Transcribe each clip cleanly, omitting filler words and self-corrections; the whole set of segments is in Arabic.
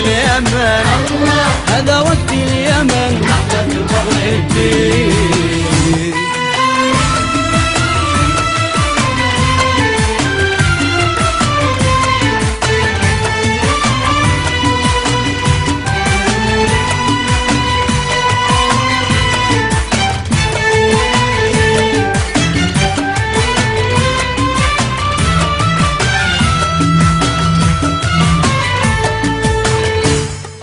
اليمن، هذا وقت اليمن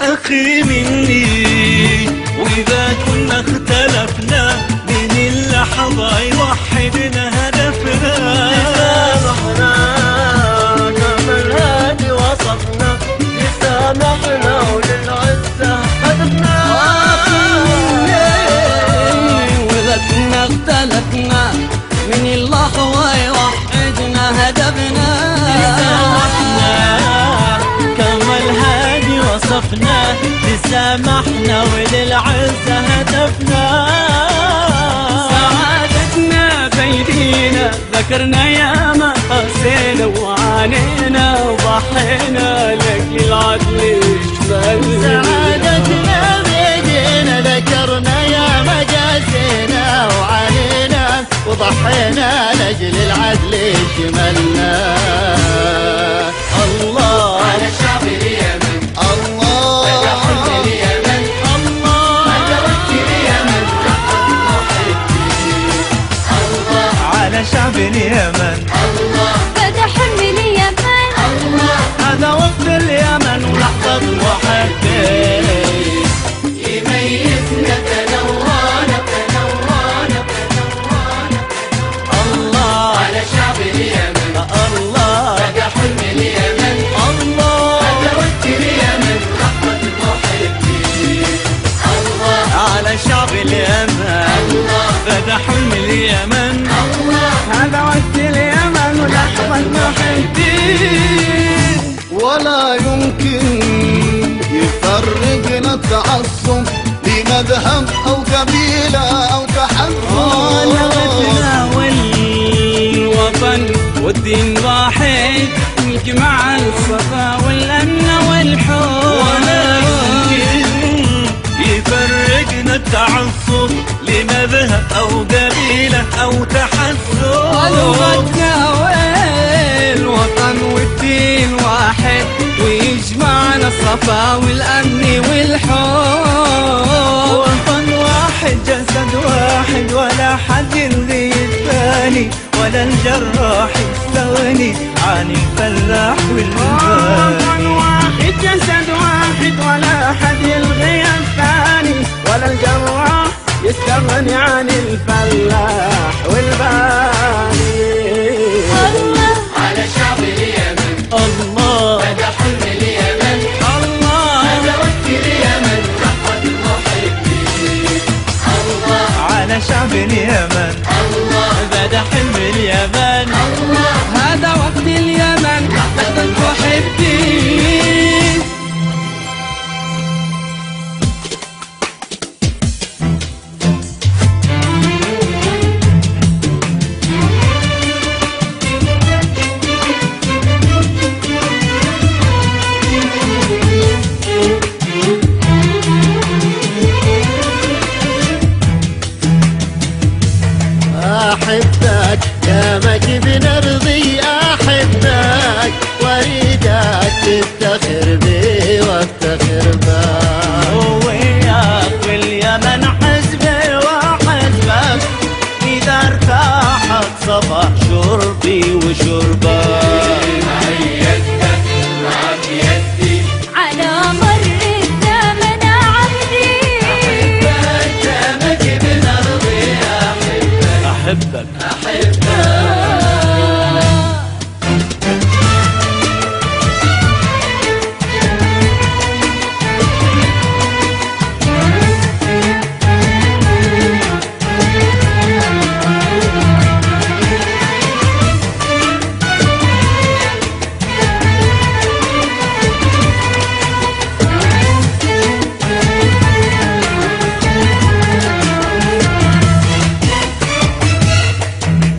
أخي مني، وإذا كنا اختلفنا من اللحظة يوحدنا هدفنا. سامحنا كما الهادي وصفنا، سامحنا وللعزة هدفنا. وإذا كنا اختلفنا من اللحظة يوحدنا هدفنا. تسامحنا وللعزة هدفنا. سعادتنا بيدينا، ذكرنا يا ما قاسينا وعانينا وضحينا لك العدل يشملنا. سعادتنا بيدينا، ذكرنا يا ما قاسينا وعانينا وضحينا لأجل العدل يشملنا. الله على شعب اليمن، شعب اليمن، فتح من اليمن، هذا وقت اليمن ولحظة محبين يميزنا تنورنا تنورنا تنورنا. الله على شعب اليمن، الله فتح من اليمن، الله هذا وقت اليمن ولحظة محبين. الله على شعب اليمن، فتح من اليمن، هذا وقت اليمن ولحظة محبين. ولا يمكن يفرقنا التعصب لمذهب أو قبيلة أو تحزب. لغتنا والوطن والدين واحد، نجمع الصفا والأمن والحب. ولا يمكن يفرقنا التعصب لمذهب أو قبيلة أو تحزب. لغتنا والوطن والدين واحد، ويجمعنا الصفا والأمن والحب. وطن واحد، جسد واحد، ولا حد يلغي الثاني، ولا الجراح يستغني عن الفلاح والباني. وطن واحد، جسد واحد، ولا حد يلغي الثاني، ولا الجراح يستغني عن الفلاح والباني. الله على شعب اليمن، الله فتح من اليمن، الله هذا وقت اليمن رحمة المحبين. الله على شعب اليمن، بدا حلم اليمن، هذا وقت اليمن رحمة المحبين. أحبك يا مجد نرضي، أحبك وأريدك تفتخر بي وافتخر بك. وياك في اليمن حزبي وحزبك، إذا ارتاحت صباح شربي وشربك. أيدك معك يدي، على مر الزمن عهدي، أحبك يا مجد نرضي، أحبك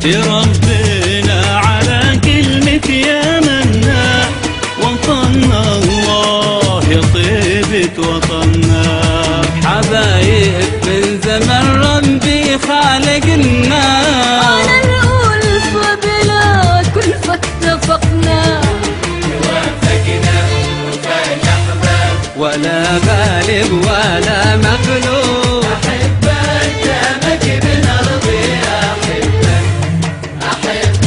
ربنا على كلمة يا منا، وطننا الله يطير ولا غالب ولا مغلوب. أحبك يا مجد أرضي، أحبك أحبك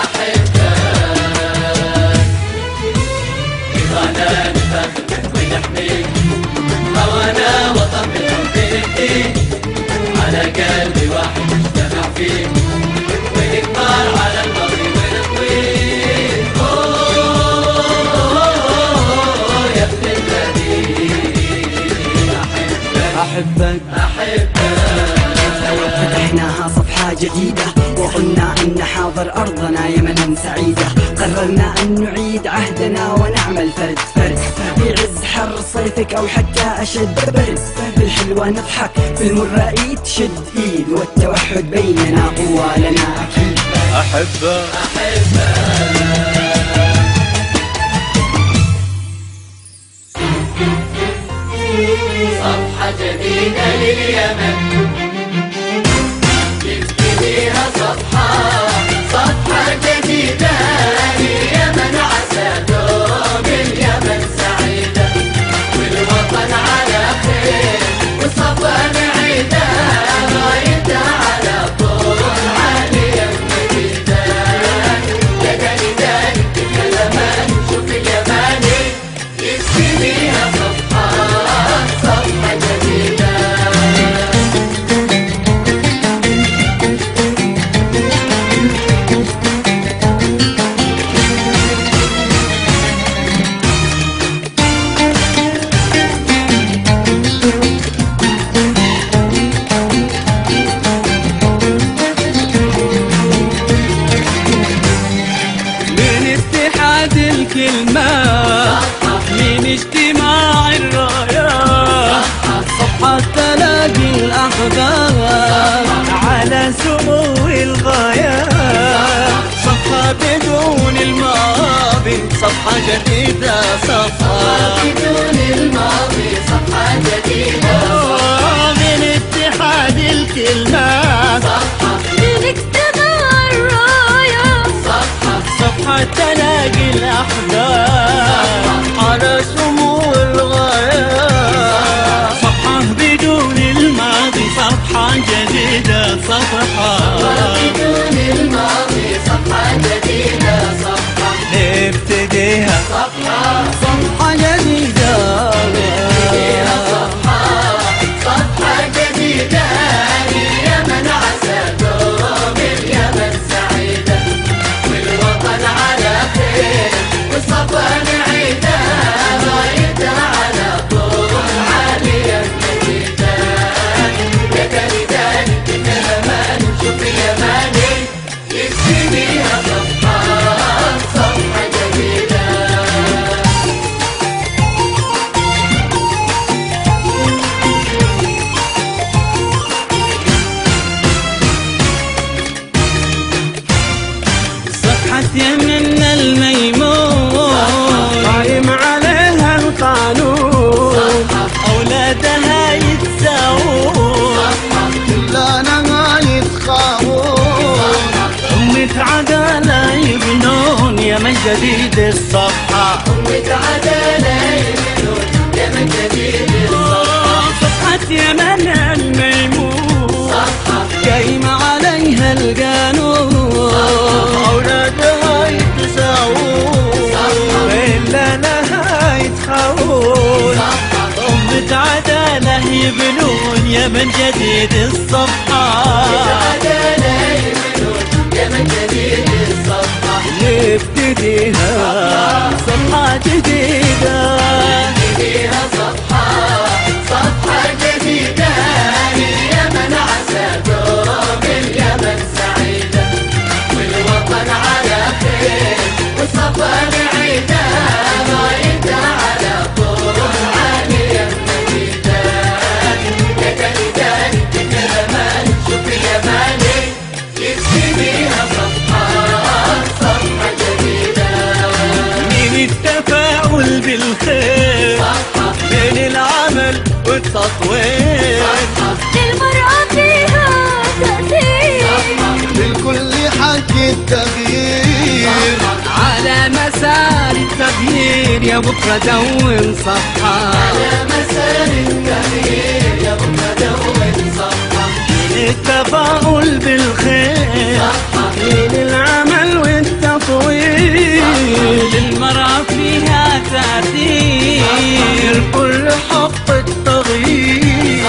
أحبك إخوانا نفخرك ونحميك، هوانا وطن بالحب نديك، على قلبي واحد نجتمع فيك ونكبر على الماضي ونطويك. يا ابن المدينة أحبك فتحناها صفحة جديدة وقلنا إن حاضر أرضنا يمن سعيدة. قررنا أن نعيد عهدنا ونعمل فرد فرد، بعز حر صيفك أو حتى أشد برد. بالحلوة نضحك بالمرة إيد تشد إيد، والتوحد بيننا قوة لنا أكيد. أحبك صفحة جديدة لليمن نبتديها، صفحة جديدة لليمن، عسى دوم اليمن سعيدة والوطن على خير وصفا نعيدة، رايدة على طول عالية الميدان. يا داني داني يا زمان شوف اليماني يبتديها صفحة جديدة. من اتحاد الكلمات، من اجتماع الرايات، صفحة تلاقي الأحباب على سمو الغايات، صفحة بدون الماضي، صفحة جديدة، صفحة بدون الماضي، صفحة جديدة. من اتحاد الكلمات، من اجتماع الراية، صفحة تلاقي الأحباب على سمو الغايات، صفحة بدون الماضي، صفحة جديدة، صفحة بدون الماضي، صفحة جديدة، صفحة نبتديها صفحة جديدة، صفحة جديدة لليمن، عسى دوم اليمن سعيدة والوطن على خير وصفا نعيدة، رايدة على طول عالية الميدان. يا داني داني يا زمان شوف اليماني يبتديها صفحة جديدة. صفحة يمننا الميمون قايم عليها القانون، أولادها يتساوون، كلنا ما يتخاوون، أمة عدالة يبنون يمن جديد الصفحة، أمة عدالة يبنون يمن جديد صفحة يمن الميمون، قايم عليها القانون، أولادها يتساوون، كلنا يتخاوون، أمة عدالة يبنون يمن جديد الصفحة، عدالة يبنون يمن جديد الصفحة، نبتديها صفحة جديدة، فيها صفحة جديدة لليمن، عسى دوم اليمن سعيدة والوطن على خير وصفا نعيدة، رايدة على طول عالية الميدان. يا داني داني يا زمان شوف اليماني يبتديها صفحة جديدة. من التفاؤل بالخير بين العمل والتطوير، للمرأة فيها تأثير، للكل حق التغيير، على مسار التغيير التغيير يا بكرة دون صفحة على مسار التغيير يا بكرة دون صفحة التفاؤل بالخير للعمل والتطوير للمرأة فيها تأثير كل حق التغيير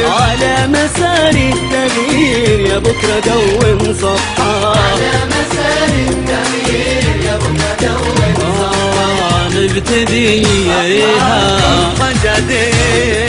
على مسار التغيير يا بكرة دون صفحة على مسار التغيير يا بكرة دون صفحة نبتديها جديد